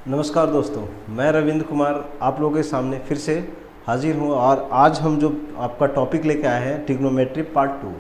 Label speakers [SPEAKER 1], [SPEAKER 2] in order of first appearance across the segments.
[SPEAKER 1] नमस्कार दोस्तों, मैं रविंद्र कुमार आप लोगों के सामने फिर से हाजिर हूँ। और आज हम जो आपका टॉपिक लेके आए हैं ट्रिग्नोमेट्री पार्ट 2।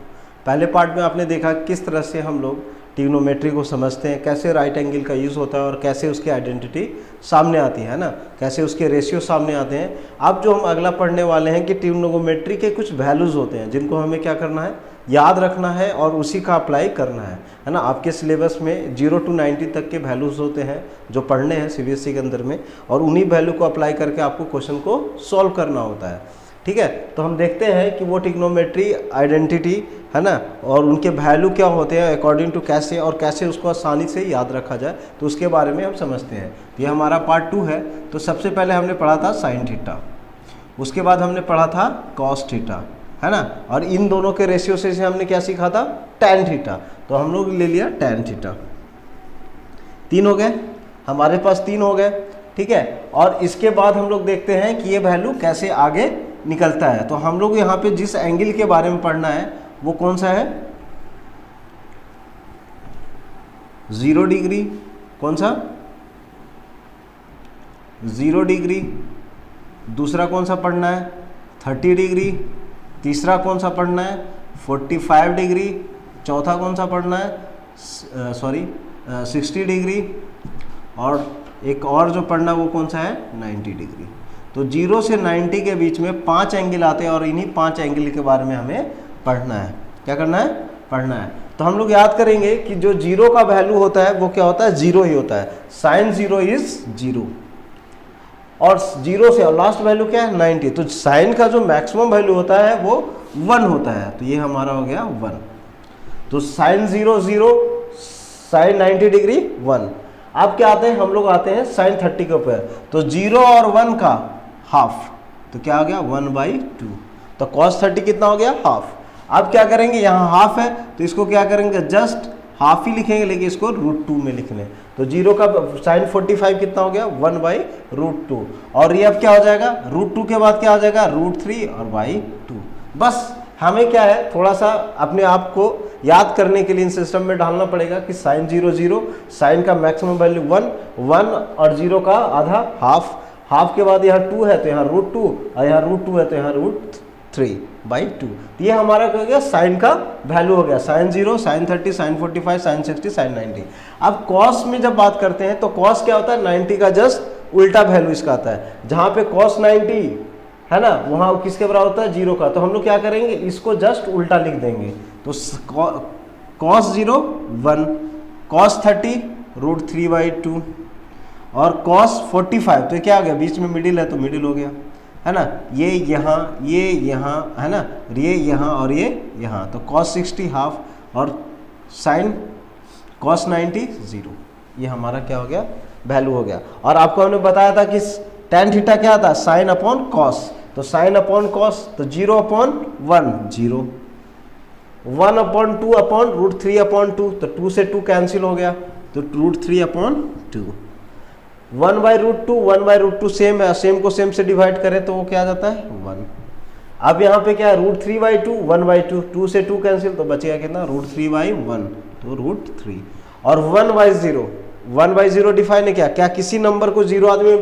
[SPEAKER 1] पहले पार्ट में आपने देखा किस तरह से हम लोग ट्रिग्नोमेट्री को समझते हैं, कैसे राइट एंगल का यूज़ होता है और कैसे उसकी आइडेंटिटी सामने आती है ना, कैसे उसके रेशियो सामने आते हैं। अब जो हम अगला पढ़ने वाले हैं कि ट्रिग्नोमेट्री के कुछ वैल्यूज़ होते हैं जिनको हमें क्या करना है, याद रखना है और उसी का अप्लाई करना है ना। आपके सिलेबस में 0 to 90 तक के वैल्यूज़ होते हैं जो पढ़ने हैं सीबीएसई के अंदर में, और उन्हीं वैल्यू को अप्लाई करके आपको क्वेश्चन को सॉल्व करना होता है। ठीक है, तो हम देखते हैं कि वो ट्रिग्नोमेट्री आइडेंटिटी है ना, और उनके वैल्यू क्या होते हैं अकॉर्डिंग टू कैसे, और कैसे उसको आसानी से याद रखा जाए, तो उसके बारे में हम समझते हैं। ये हमारा पार्ट 2 है। तो सबसे पहले हमने पढ़ा था साइन थीटा, उसके बाद हमने पढ़ा था कॉस थीटा, है ना, और इन दोनों के रेशियो से हमने क्या सीखा था, टैन थीटा। तो हम लोग ले लिया टैन थीटा। 3 हो गए हमारे पास, 3 हो गए। ठीक है, और इसके बाद हम लोग देखते हैं कि ये वैल्यू कैसे आगे निकलता है। तो हम लोग यहाँ पे जिस एंगल के बारे में पढ़ना है वो कौन सा है, 0 डिग्री। कौन सा, 0 डिग्री। दूसरा कौन सा पढ़ना है, 30 डिग्री। तीसरा कौन सा पढ़ना है, 45 डिग्री। चौथा कौन सा पढ़ना है, 60 डिग्री। और एक और जो पढ़ना है वो कौन सा है, 90 डिग्री। तो 0 से 90 के बीच में 5 एंगल आते हैं और इन्हीं 5 एंगल के बारे में हमें पढ़ना है। क्या करना है, पढ़ना है। तो हम लोग याद करेंगे कि जो 0 का वैल्यू होता है वो क्या होता है, 0 ही होता है। साइन 0 इज 0, और 0 से और लास्ट वैल्यू क्या है, 90। तो साइन का जो मैक्सिमम वैल्यू होता है वो 1 होता है। तो ये हमारा हो गया 1। तो साइन 0 0, साइन 90 डिग्री 1। अब क्या आते हैं, हम लोग आते हैं साइन 30 के ऊपर। तो 0 और 1 का हाफ, तो क्या हो गया 1/2। तो cos 30 कितना हो गया, हाफ। अब क्या करेंगे, यहाँ हाफ है तो इसको क्या करेंगे, जस्ट हाफ ही लिखेंगे, लेकिन इसको √2 में लिख लें। तो 0 का साइन 45 कितना हो गया, 1/√2। और ये अब क्या हो जाएगा, √2 के बाद क्या आ जाएगा, √3 और /2। बस हमें क्या है, थोड़ा सा अपने आप को याद करने के लिए इन सिस्टम में डालना पड़ेगा कि साइन 0 0, साइन का मैक्सिमम वैल्यू 1 1 और 0 का आधा हाफ। हाफ के बाद यहाँ 2 है तो यहाँ √2, और यहाँ √2 है तो यहाँ √3/2। तो ये हमारा क्या हो गया, साइन का वैल्यू हो गया, sine 0, sine 30, sine 45, sine 60, sine 90। अब कॉस में जब बात करते हैं तो कॉस क्या होता है, 90 का जस्ट उल्टा वैल्यू इसका आता है। जहाँ पे कॉस 90 है ना, वहाँ किसके बराबर होता है, 0 का। तो हम लोग क्या करेंगे, इसको जस्ट उल्टा लिख देंगे। तो कॉस 0 1, कॉस 30 √3/2, और कॉस 45 तो क्या आ गया, बीच में मिडिल है तो मिडिल हो गया, है ना। ये यहाँ है ना, ये यहाँ और ये यहाँ। तो कॉस 60 हाफ, और साइन कॉस 90 0। ये हमारा क्या हो गया, वैल्यू हो गया। और आपको हमने बताया था कि टैन थीटा क्या था, साइन अपॉन कॉस। तो साइन अपॉन कॉस, तो 0/1 0, 1/2 अपॉन √3/2। तो 2 से 2 कैंसिल हो गया, तो √3/2। 1/√2, 1/√2 सेम है, सेम को सेम से डिवाइड करें तो वो क्या आ जाता है, 1। अब यहाँ पे क्या है, √3/2, 1/2, 2 से 2 कैंसिल, तो बचेगा कितना, √3/1, तो √3। और 1/0, 1/0 डिफाइन है क्या किसी नंबर को 0 आदमी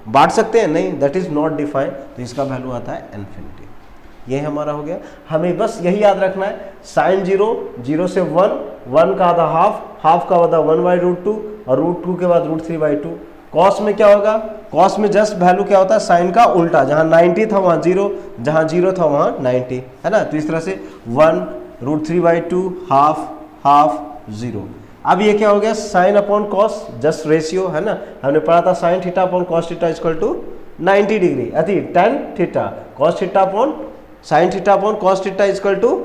[SPEAKER 1] बांट सकते हैं, नहीं, दैट इज नॉट डिफाइन। तो इसका वैल्यू आता है इन्फिनिटी। यही हमारा हो गया। हमें बस यही याद रखना है, साइन 0 0 से 1, 1 का आधा हाफ, हाफ का आधा 1/√2, और √2 के बाद √3/2। कॉस में क्या होगा, कॉस में जस्ट वैल्यू क्या होता है, साइन का उल्टा। जहाँ 90 था वहाँ 0, जहाँ 0 था वहाँ 90, है ना। तो इस तरह से 1 √3/2 हाफ हाफ 0। अब ये क्या हो गया, sine upon cos, just ratio, है ना। हमने पढ़ा था sine theta upon cos theta equal to 90 degree, अति tan theta. Cos theta upon sine theta upon cos theta equal to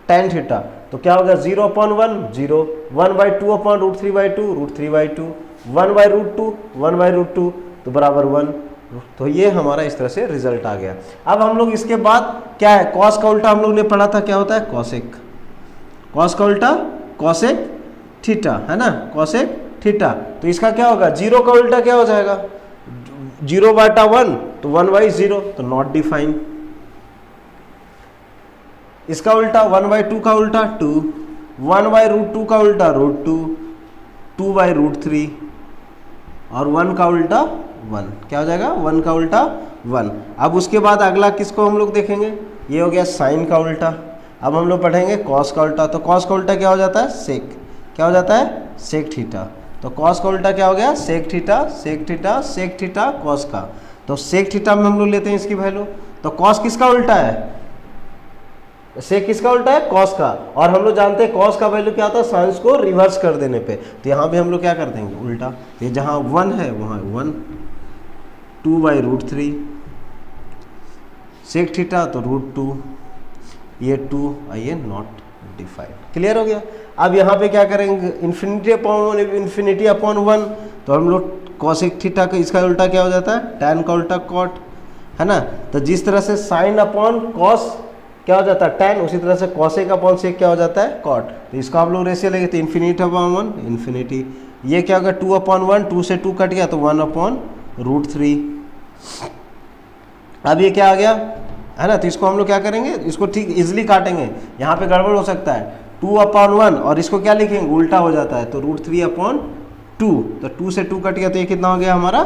[SPEAKER 1] tan theta. तो क्या होगा, 0/1 0, 1/2 अपॉन √3/2 √3/2, 1/√2 1/√2, तो बराबर 1। तो ये हमारा इस तरह से रिजल्ट आ गया। अब हम लोग इसके बाद क्या है, कॉस का उल्टा हम लोग ने पढ़ा था, क्या होता है, कॉसेक। कॉस का उल्टा कॉसेक थीटा, है ना, कॉसेक थीटा। तो इसका क्या होगा, 0 का उल्टा क्या हो जाएगा, 0/1, तो 1/0, तो नॉट डिफाइन। इसका उल्टा 1/2 का उल्टा 2, 1/√2 का उल्टा √2, 2/√3, और 1 का उल्टा 1, क्या हो जाएगा 1 का उल्टा 1। अब उसके बाद अगला किसको हम लोग देखेंगे, ये हो गया साइन का उल्टा। अब हम लोग पढ़ेंगे कॉस का उल्टा। तो कॉस का उल्टा क्या हो जाता है, सेक, क्या हो जाता है सेक थीटा। तो कॉस का उल्टा क्या हो गया, sec theta, sec theta, sec theta cos का। तो सेक थीटा में हम लोग लेते हैं इसकी वैल्यू। तो कॉस किसका उल्टा है, सेक किसका उल्टा है, कॉस का। और हम लोग जानते हैं कॉस का वैल्यू क्या होता है, साइंस को रिवर्स कर देने पे। तो यहाँ भी हम लोग क्या कर देंगे उल्टा। ये जहाँ 1 है वहाँ 1, 2/√3 सेक थीटा तो √2, ये 2 और ये नॉट डिफाइंड। क्लियर हो गया। अब यहाँ पे क्या करेंगे, इन्फिनिटी अपॉन 1। तो हम लोग कॉसेक थीटा का इसका उल्टा क्या हो जाता है, टैन का उल्टा कॉट, है ना। तो जिस तरह से साइन अपॉन कॉस क्या हो जाता है टैन, उसी तरह से कॉसेक अपॉन सेक क्या हो जाता है कॉट। तो इसका हम लोग रेशियो लेंगे तो इन्फिनिटी अपॉन 1 इन्फिनिटी, ये क्या होगा 2/1, 2 से 2 कट गया तो 1/√3। अब ये क्या आ गया, है ना। तो इसको हम लोग क्या करेंगे, इसको ठीक इजिली काटेंगे, यहाँ पे गड़बड़ हो सकता है। 2/1 और इसको क्या लिखेंगे उल्टा हो जाता है तो √3/2। तो 2 से 2 कट गया तो ये कितना हो गया हमारा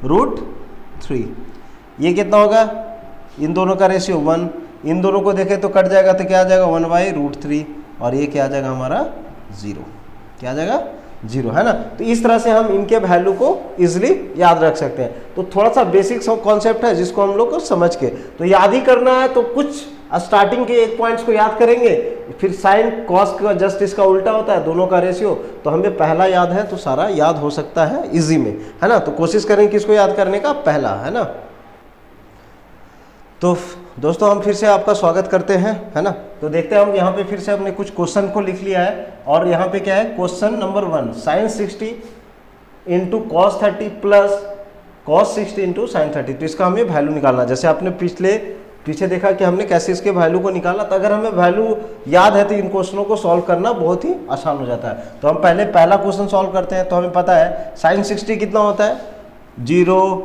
[SPEAKER 1] √3। ये कितना होगा, इन दोनों का रेशियो 1, इन दोनों को देखें तो कट जाएगा तो क्या आ जाएगा 1/√3 और ये क्या आ जाएगा हमारा 0, क्या आ जाएगा 0, है ना। तो इस तरह से हम इनके वैल्यू को इजिली याद रख सकते हैं। तो थोड़ा सा बेसिक कॉन्सेप्ट है जिसको हम लोग को समझ के तो याद ही करना है। तो कुछ स्टार्टिंग के एक पॉइंट्स को याद करेंगे, फिर साइन कॉस का जस्ट इसका उल्टा होता है दोनों का रेशियो। तो हमें पहला याद है तो सारा याद हो सकता है इजी में, है ना। तो कोशिश करेंगे किसको याद करने का, पहला, है ना। तो दोस्तों हम फिर से आपका स्वागत करते हैं, है ना। तो देखते हैं हम यहाँ पे फिर से हमने कुछ क्वेश्चन को लिख लिया है। और यहाँ पे क्या है, question number 1, sine 60 into cos 30 plus cos 60 into sine 30। तो इसका हमें वैल्यू निकालना। जैसे आपने पीछे देखा कि हमने कैसे इसके वैल्यू को निकाला। तो अगर हमें वैल्यू याद है तो इन क्वेश्चनों को सॉल्व करना बहुत ही आसान हो जाता है। तो हम पहले पहला क्वेश्चन सॉल्व करते हैं। तो हमें पता है साइन 60 कितना होता है, 0,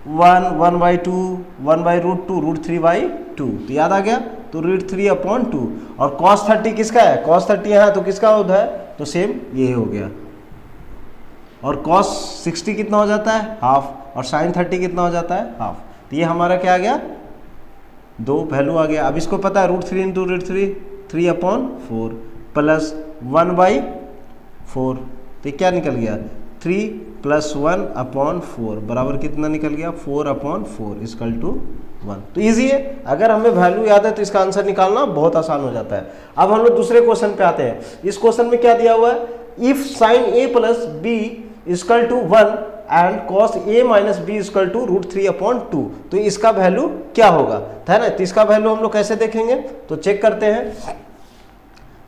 [SPEAKER 1] 1, 1/2, 1/√2, √3/2। तो याद आ गया, तो √3/2। और cos 30 किसका है, cos 30 यहाँ तो किसका होता है, तो सेम ये हो गया। और cos 60 कितना हो जाता है, हाफ। और sin 30 कितना हो जाता है, हाफ। तो ये हमारा क्या आ गया, 2 वैल्यू आ गया। अब इसको पता है √3 इंटू √3 3/4 प्लस 1/4। तो क्या निकल गया, 3 + 1/4 बराबर कितना निकल गया, 4/4 इक्वल टू 1। तो इजी है, अगर हमें वैल्यू याद है तो इसका आंसर निकालना बहुत आसान हो जाता है। अब हम लोग दूसरे क्वेश्चन पे आते हैं। इस क्वेश्चन में क्या दिया हुआ है, if sin a + b equal to 1 and cos a - b equal to √3/2। तो इसका वैल्यू क्या होगा, है ना। तो इसका वैल्यू हम लोग कैसे देखेंगे, तो चेक करते हैं।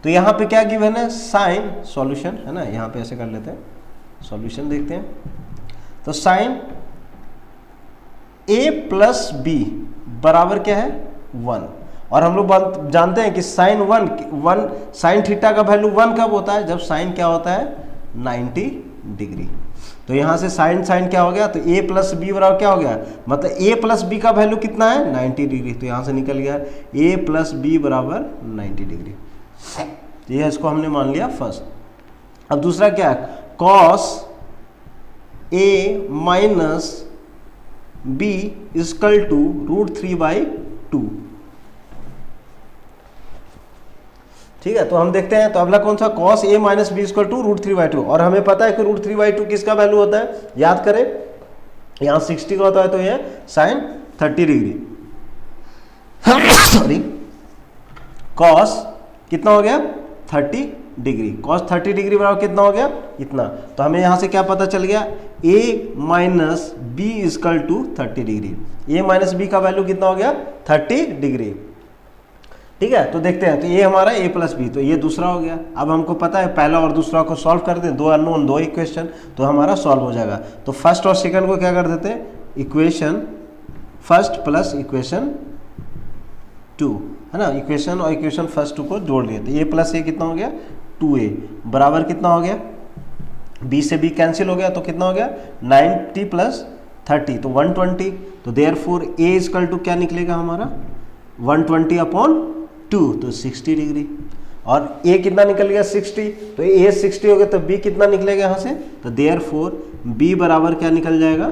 [SPEAKER 1] तो यहाँ पे क्या गिवन है, साइन सॉल्यूशन, है ना। यहाँ पे ऐसे कर लेते हैं, सॉल्यूशन देखते हैं। तो साइन a + b बराबर क्या है 1। और हम लोग जानते हैं कि साइन 1 साइन थीटा का वैल्यू 1 कब होता है, जब साइन क्या होता है 90 डिग्री। तो यहाँ से साइन क्या हो गया, तो a + b बराबर क्या हो गया, मतलब a + b का वैल्यू कितना है 90 डिग्री। तो यहाँ से निकल गया a + b बराबर 90 डिग्री। तो ये इसको हमने मान लिया फर्स्ट। अब दूसरा क्या है, cos a - b equal to √3/2। ठीक है, तो हम देखते हैं। तो अगला कौन सा, cos a - b equal to √3/2। और हमें पता है कि √3/2 किसका वैल्यू होता है, याद करें, यहाँ 60 का होता है तो ये sin 30 डिग्री सॉरी cos कितना हो गया 30 डिग्री। cos 30 डिग्री बराबर कितना हो गया, इतना। तो हमें यहाँ से क्या पता चल गया, a - b equal to 30 degree. a - b का वैल्यू कितना हो गया 30 डिग्री। ठीक है, तो देखते हैं। तो ये हमारा a + b, तो ये दूसरा हो गया। अब हमको पता है पहला और दूसरा को सॉल्व कर दें, 2 अननोन 2 इक्वेशन, तो हमारा सॉल्व हो जाएगा। तो फर्स्ट और सेकंड को क्या कर देते हैं, इक्वेशन फर्स्ट प्लस इक्वेशन 2, है ना। इक्वेशन और इक्वेशन फर्स्ट 2 को जोड़ लिए तो a + a कितना हो गया 2a बराबर कितना हो गया, b से b कैंसिल हो गया तो कितना हो गया 90 + 30 तो 120। तो देयरफॉर a इक्वल टू क्या निकलेगा हमारा 120/2 तो 60 डिग्री। और a कितना निकल गया 60, तो a 60 हो गया तो b कितना निकलेगा यहाँ से, तो देयरफॉर बी बराबर क्या निकल जाएगा,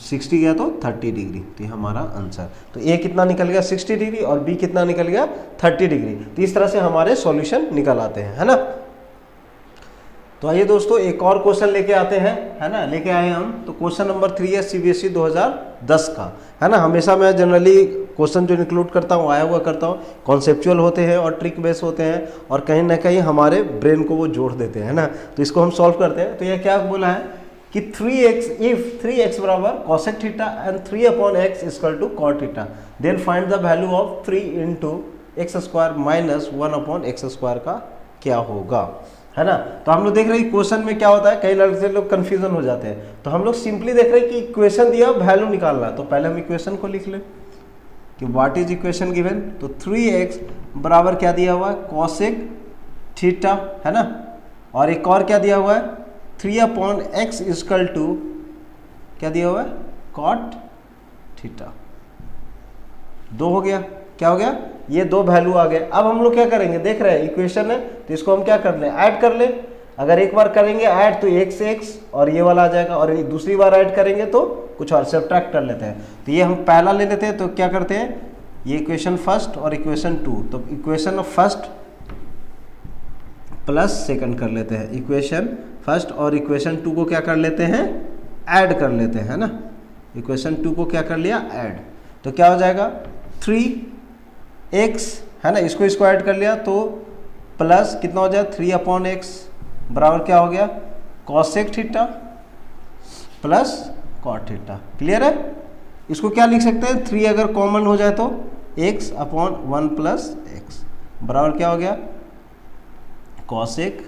[SPEAKER 1] 60 गया तो 30 डिग्री। तो ये हमारा आंसर। तो ए कितना निकल गया 60 डिग्री और बी कितना निकल गया 30 डिग्री। तो इस तरह से हमारे सॉल्यूशन निकल आते हैं, है ना। तो आइए दोस्तों एक और क्वेश्चन लेके आते हैं, है ना, लेके आए हम। तो क्वेश्चन नंबर 3 है सीबीएसई 2010 का, है ना। हमेशा मैं जनरली क्वेश्चन जो इंक्लूड करता हूँ आया हुआ करता हूँ, कॉन्सेप्चुअल होते हैं और ट्रिक बेस होते हैं और कहीं ना कहीं हमारे ब्रेन को वो जोड़ देते हैं, है ना। तो इसको हम सॉल्व करते हैं। तो ये क्या बोला है कि 3x इफ 3x बराबर cosec theta and 3/x equal to cot theta, then find the value of 3 into x square minus 1/x square का क्या होगा, है ना। तो हम लोग देख रहे हैं क्वेश्चन में क्या होता है, कई लड़के लोग कंफ्यूजन हो जाते हैं। तो हम लोग सिंपली देख रहे हैं कि इक्वेशन दिया वैल्यू निकालना। तो पहले हम इक्वेशन को लिख लें कि व्हाट इज इक्वेशन गिवन। तो 3x बराबर क्या दिया हुआ है cosec थीटा, है ना। और एक और क्या दिया हुआ है 3/x इक्वल टू क्या दिया हुआ है cot थीटा। दो हो गया, क्या हो गया, ये दो वैल्यू आ गए। अब हम लोग क्या करेंगे, देख रहे हैं इक्वेशन है तो इसको हम क्या कर लें, ऐड कर लें। अगर एक बार करेंगे ऐड तो x x और ये वाला आ जाएगा, और दूसरी बार ऐड करेंगे तो कुछ और सब्ट्रैक्ट कर लेते हैं। तो ये हम पहला ले लेते हैं। तो क्या करते हैं, ये इक्वेशन फर्स्ट और इक्वेशन 2, तो इक्वेशन फर्स्ट प्लस सेकंड कर लेते हैं। इक्वेशन फर्स्ट और इक्वेशन 2 को क्या कर लेते हैं, ऐड कर लेते हैं, है ना। इक्वेशन 2 को क्या कर लिया, ऐड। तो क्या हो जाएगा 3x, है ना, इसको ऐड कर लिया तो प्लस कितना हो जाए 3/x बराबर क्या हो गया cosec theta plus cot theta. Clear है। इसको क्या लिख सकते हैं, 3 अगर कॉमन हो जाए तो x/1 प्लस x बराबर क्या हो गया cosec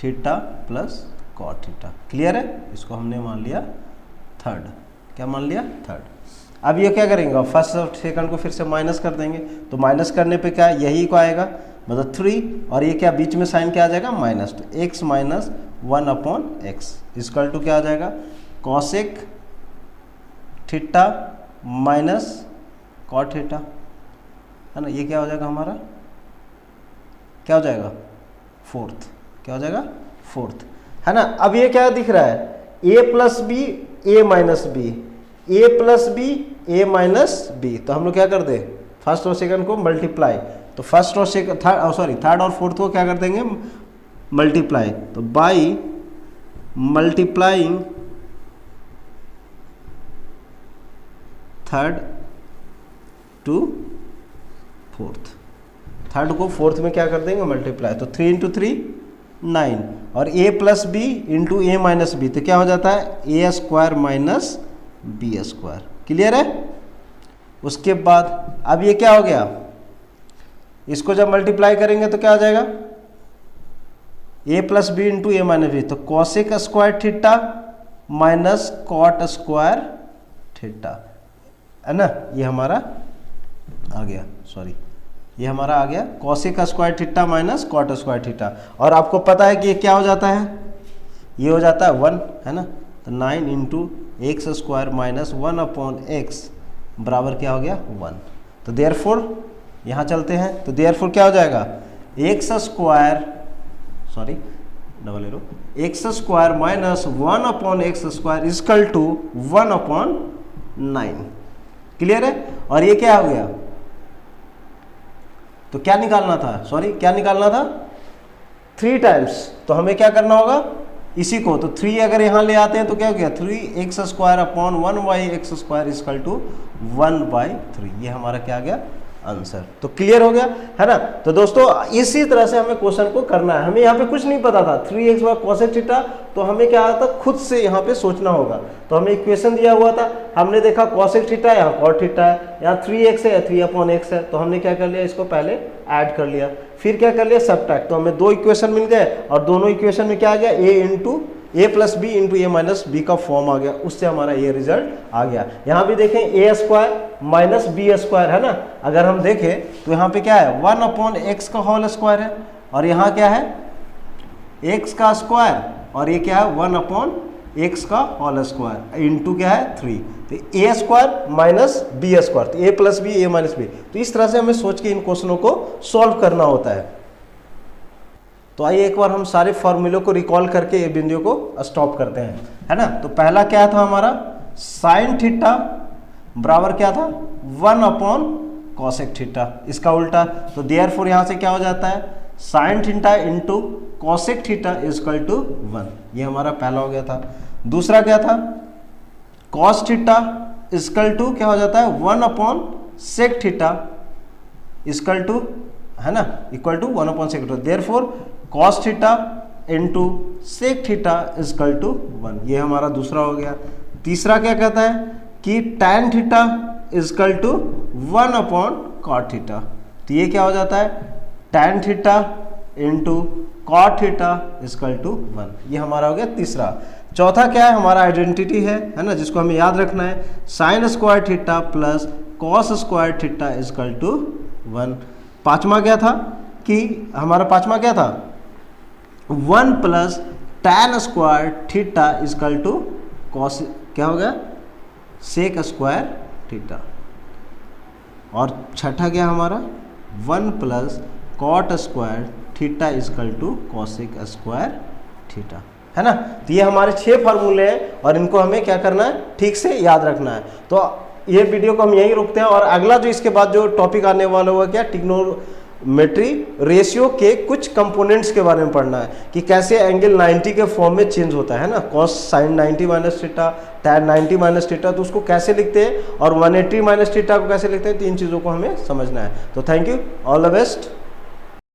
[SPEAKER 1] theta plus cot theta. Clear है। इसको हमने मान लिया थर्ड, क्या मान लिया थर्ड। अब ये क्या करेंगे, फर्स्ट और सेकंड को फिर से माइनस कर देंगे। तो माइनस करने पे क्या यही को आएगा, मतलब 3 और ये क्या बीच में साइन क्या आ जाएगा माइनस। तो x minus 1/x equal to क्या आ जाएगा cosec theta minus cot theta, है ना। ये क्या हो जाएगा हमारा, क्या हो जाएगा फोर्थ, क्या हो जाएगा फोर्थ, है ना। अब ये क्या दिख रहा है a plus B a minus B, a plus B a minus B. तो हम लोग क्या कर दे, फर्स्ट और सेकंड को मल्टीप्लाई। तो फर्स्ट और सेकंड थर्ड और फोर्थ को क्या कर देंगे मल्टीप्लाई। तो by multiplying third to fourth, third को फोर्थ में क्या कर देंगे मल्टीप्लाई। तो 3 इंटू 3 9 और a plus B into A minus B, तो क्या हो जाता है A square minus B square. Clear है। उसके बाद अब ये क्या हो गया, इसको जब मल्टीप्लाई करेंगे तो क्या हो जाएगा a plus B into A minus B. तो cosec square theta minus cot square theta, है ना। ये हमारा आ गया, सॉरी ये हमारा आ गया cosec square theta minus cot square theta. और आपको पता है कि ये क्या हो जाता है, ये हो जाता है 1, है ना। तो 9 into x square minus 1/x बराबर क्या हो गया 1। तो देयरफॉर यहाँ चलते हैं। तो देयरफॉर क्या हो जाएगा x square, sorry double arrow, x square minus 1/x square equal to 1/9। Clear है। और ये क्या हो गया, तो क्या निकालना था, सॉरी क्या निकालना था 3 टाइम्स। तो हमें क्या करना होगा इसी को, तो 3 अगर यहाँ ले आते हैं तो क्या हो गया 3x square upon 1/x square equal to 1/3। ये हमारा क्या आ गया आंसर। तो क्लियर हो गया, है ना। तो दोस्तों इसी तरह से हमें क्वेश्चन को करना है। हमें यहाँ पे कुछ नहीं पता था 3x बाय cosec थीटा, तो हमें क्या आता था खुद से यहाँ पे सोचना होगा। तो हमें इक्वेशन दिया हुआ था, हमने देखा cosec थीटा यहाँ cot थीटा है, यहाँ 3x है या 3/x है। तो हमने क्या कर लिया, इसको पहले ऐड कर लिया, फिर क्या कर लिया सब्ट्रैक्ट। तो हमें 2 इक्वेशन मिल गए और दोनों इक्वेशन में क्या आ गया a plus B into A minus B का फॉर्म आ गया, उससे हमारा ये रिजल्ट आ गया। यहाँ भी देखें ए स्क्वायर माइनस बी स्क्वायर, है ना। अगर हम देखें तो यहाँ पे क्या है 1/x का होल स्क्वायर है, और यहाँ क्या है x का स्क्वायर, और ये क्या है 1/x का होल स्क्वायर इंटू क्या है 3। तो ए स्क्वायर माइनस बी स्क्वायर, तो ए प्लस बी ए माइनस बी। तो इस तरह से हमें सोच के इन क्वेश्चनों को सॉल्व करना होता है। तो आइए एक बार हम सारे फॉर्मूलों को रिकॉल करके ये बिंदु को स्टॉप करते हैं, है ना। तो पहला क्या था हमारा, साइन थीटा बराबर क्या था 1 अपॉन कॉसेक थीटा, इसका उल्टा। तो देयरफॉर यहाँ से क्या हो जाता है, sine theta into cosec theta is equal to 1, ये हमारा पहला हो गया था। दूसरा क्या था, कॉस थीटा इजकल टू क्या हो जाता है 1 upon sec theta is equal to, है ना, equal to 1 upon sec theta. Therefore cos theta into sec theta is equal to 1, ये हमारा दूसरा हो गया। तीसरा क्या कहता है कि tan theta is equal to 1 upon cot theta, तो ये क्या हो जाता है tan theta into cot theta is equal to 1, ये हमारा हो गया तीसरा। चौथा क्या है, हमारा आइडेंटिटी है ना, जिसको हमें याद रखना है, sine square theta plus cos square theta is equal to 1। पांचवा क्या था कि हमारा पांचवा क्या था 1 plus tan square theta is equal to cos, क्या हो गया सेक स्क्वायर थीटा। और छठा क्या हमारा 1 plus cot square theta is equal to cosec square theta, है ना। तो ये हमारे 6 फार्मूले हैं और इनको हमें क्या करना है, ठीक से याद रखना है। तो ये वीडियो को हम यहीं रुकते हैं और अगला जो इसके बाद जो टॉपिक आने वाला हुआ क्या, ट्रिग्नोमेट्री रेशियो के कुछ कंपोनेंट्स के बारे में पढ़ना है कि कैसे एंगल 90 के फॉर्म में चेंज होता है ना, cos sine 90 minus theta, tan 90 minus theta, तो उसको कैसे लिखते हैं और 180 माइनस थीटा को कैसे लिखते हैं, 3 चीज़ों को हमें समझना है। तो thank you, all the best.